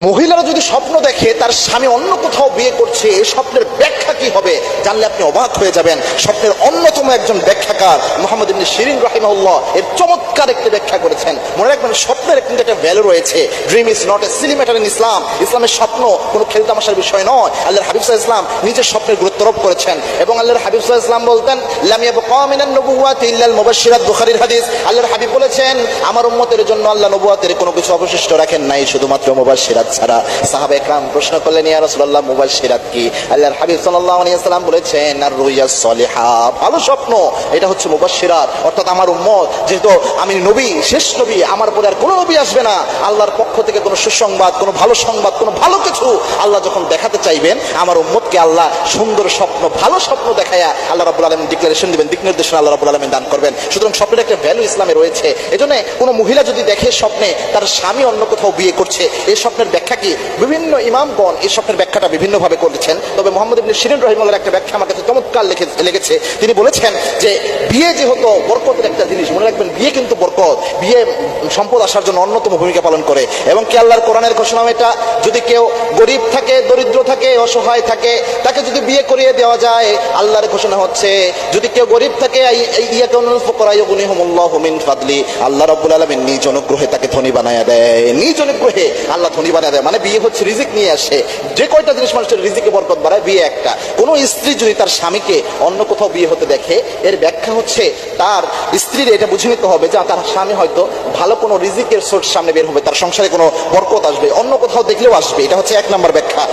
মহিলারা যদি স্বপ্ন দেখে তার স্বামী অন্য কোথাও বিয়ে করছে, এই স্বপ্নের ব্যাখ্যা কি হবে জানলে আপনি অবাক হয়ে যাবেন। স্বপ্নের অন্যতম একজন ব্যাখ্যাকার মুহাম্মদ ইবনে শিরিন রাহিমাহুল্লাহ এর চমৎকার একটি ব্যাখ্যা করেছেন। মনে রাখবেন, স্বপ্নের কিন্তু একটা ভ্যালু রয়েছে। Dream is not a silly matter in Islam. ইসলামের স্বপ্ন কোনো খেলতামাশার বিষয় নয়। আল্লাহর হাবিব সাল্লাল্লাহু আলাইহি ওয়াসাল্লাম নিজের স্বপ্নের গুরুত্ব আরোপ করেছেন এবং আল্লাহর হাবিব সাল্লাল্লাহু আলাইহি ওয়াসাল্লাম বলতেন, লাম ইয়াবকা মিনান নবুওয়াতি ইল্লাল মুবাশশিরাত। বুখারীর হাদিস। আল্লাহর হাবিব বলেছেন, আমার উম্মতের জন্য আল্লাহ নবুওয়াতের কোনো কিছু অবশিষ্ট রাখেন নাই, শুধুমাত্র মুবাশশিরাত ছাড়া। সাহাবা একরাম প্রশ্ন করলেন, ইয়া রাসূলুল্লাহ, মুবাশশিরাত কি? আল্লাহর হাবিব সাল্লাল্লাহু আলাইহি ওয়াসাল্লাম বলেছেন, আর রুইয়া সলিহা, ভালো স্বপ্ন, এটা হচ্ছে মুবাশশিরাত। অর্থাৎ আমার উম্মত, যেহেতু আমি নবী, শেষ নবী, আমার পরে আর কোনো নবী আসবে না, আল্লাহর পক্ষ থেকে কোনো সুসংবাদ, কোনো ভালো সংবাদ, কোনো ভালো কিছু আল্লাহ যখন দেখাতে চাইবেন, আমার উম্মতকে আল্লাহ সুন্দর স্বপ্ন, ভালো স্বপ্ন দেখায়া আল্লাহ রাব্বুল আলামিন ডিক্লারেশন দিবেন, দিক নির্দেশনা আল্লাহ রাব্বুল আলামিন দান করবেন। সুতরাং স্বপ্নের একটা ভ্যালু ইসলামে রয়েছে। এজন্য কোনো মহিলা যদি দেখে স্বপ্নে তার স্বামী অন্য কোথাও বিয়ে করছে, এই স্বপ্নের ব্যাখ্যা কি? বিভিন্ন ইমামগণ এই স্বপ্নের ব্যাখ্যাটা বিভিন্নভাবে করেছেন। তবে মুহাম্মদ ইবনে শিরিন রাহিমাহুল্লাহর একটা ব্যাখ্যা আমার কাছে চমৎকার লেগেছে। তিনি বলেছেন যে বিয়ে যেহেতু বরকতের একটা জিনিস, মনে রাখবেন বিয়ে কিন্তু বরকত, বিয়ে সম্পদ আসার জন্য অন্যতম ভূমিকা পালন করে। এবং কি আল্লাহর কোরআনের ঘোষণা এটা, যদি কেউ গরিব থাকে, দরিদ্র থাকে, অসহায় থাকে, তাকে যদি বিয়ে করিয়ে দেওয়া যায়, আল্লাহর ঘোষণা হচ্ছে, যদি কেউ গরিব থাকে, ইয়াকুনুল ফুকারা ইউগনিহুমুল্লাহু মিন ফাদলি, আল্লাহ রাব্বুল আলামিন নিজ অনুগ্রহে তাকে ধনী বানায়া দেয়। নিজ অনুগ্রহে আল্লাহ ধনী বানায়া দেয়। মানে বিয়ে হচ্ছে রিজিক নিয়ে আসে। যে কয়টা জিনিস মানুষের রিজিকে বরকত বাড়ায়, বিয়ে একটা। কোন স্ত্রী যদি তার স্বামীকে অন্য কোথাও বিয়ে হতে দেখে, এর ব্যাখ্যা হচ্ছে তার স্ত্রীর এটা বুঝে নিতে হবে যে তার স্বামী হয়তো ভালো কোনো রিজিকের সোর্স সামনে বের হবে, তার সংসারে কোনো বরকত আসবে, অন্য কোথাও দেখলেও আসবে। এটা হচ্ছে এক নম্বর ব্যাখ্যা।